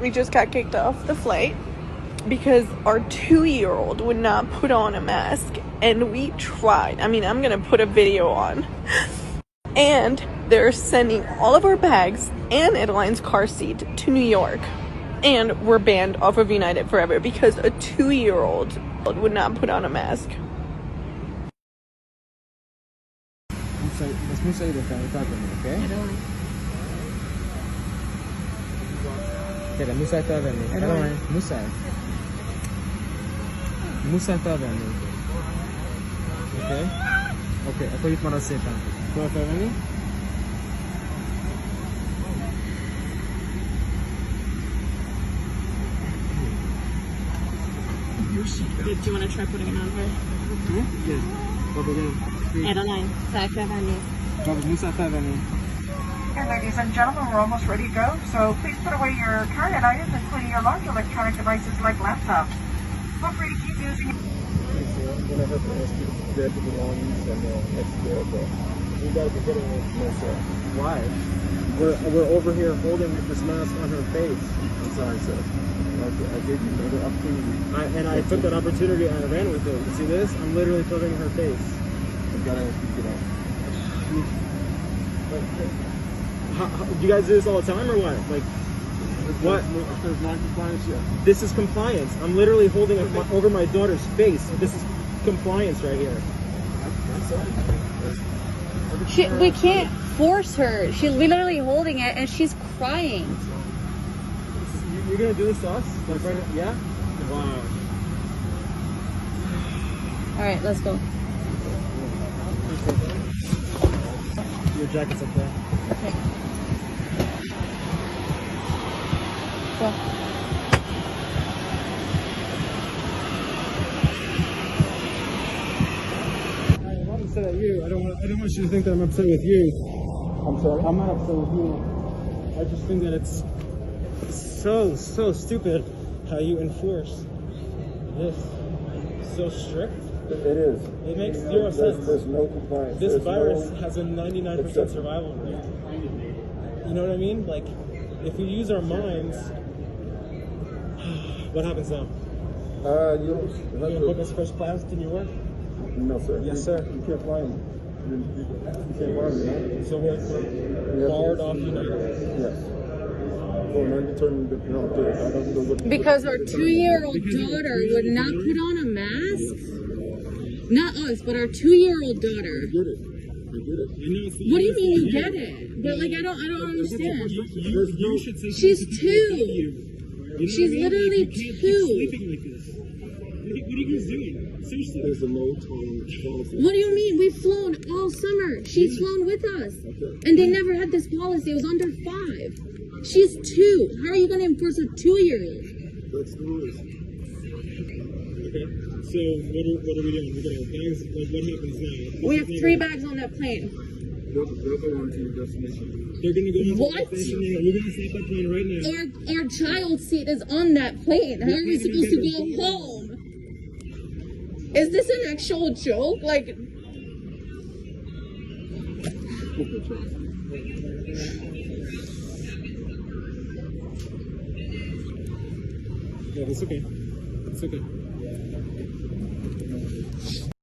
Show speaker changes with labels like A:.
A: We just got kicked off the flight because our 2-year-old would not put on a mask, and we tried. I mean, I'm gonna put a video on. And they're sending all of our bags and Adeline's car seat to New York. And we're banned off of United forever because a 2-year-old would not put on a mask.
B: Mas Musa udah tahu okay? Kaya Musa tahu ni. Adeline, Musa tahu ni. Okay? Okay, aku ikut mana setan. Kau tahu ni?
A: Do you want to try putting it on her?
B: Yes.
A: Adeline,
B: Musa tahu ni.
C: And ladies and gentlemen, we're almost ready to go, so please put away your carry-on items, including your large electronic devices like laptops. Feel free to keep using it.
B: Whenever the belongings and extra, we gotta be getting this. Why? We're over here holding this mask on her face. I'm sorry, sir. I gave you another opportunity. I took that opportunity and I ran with it. You see this? I'm literally covering her face. I've gotta get out. Do you guys do this all the time or what? Like, what? There's non-compliance yet. This is compliance. I'm literally holding it over my daughter's face. This is compliance right here.
D: We can't force her. She's literally holding it and she's crying.
B: You're gonna do this to us? Like right now? Yeah? Wow.
D: Alright, let's go.
B: Your jacket's up there.
D: Okay. Go.
B: I'm not upset at you. I don't want you to think that I'm upset with you. I'm sorry? I'm not upset with you. I just think that it's so stupid how you enforce this so strict. It is. It makes zero sense. There's no compliance. This virus has a 99% survival rate. You know what I mean? Like, if we use our minds, what happens now? You don't book us first class to New York? No, sir. Yes, sir. You can't fly me. You can't fly me. So we're barred off United? Yes.
D: Because our 2-year-old daughter would not put on a mask? Not us, but our 2-year-old daughter.
B: I get it.
D: What do you mean you get it? But like I don't understand.
B: You should say
D: She's 2. She's literally 2.
B: What are you guys doing? Seriously. There's a no tolerance policy.
D: What do you mean? We've flown all summer. She's flown with us. And they never had this policy. It was under 5. She's 2. How are you going to enforce a 2-year-old?
B: That's the rules. Okay. So what are we doing? We're going to bags. Like, what happens now?
D: We have 3 bags on that plane.
B: They're going to your destination. They're going to go to
D: what?
B: The destination. We're going to stop that plane right now.
D: Our child's seat is on that plane. How are we supposed to go home? Is this an actual joke? Like,
B: yeah, it's okay. It's okay.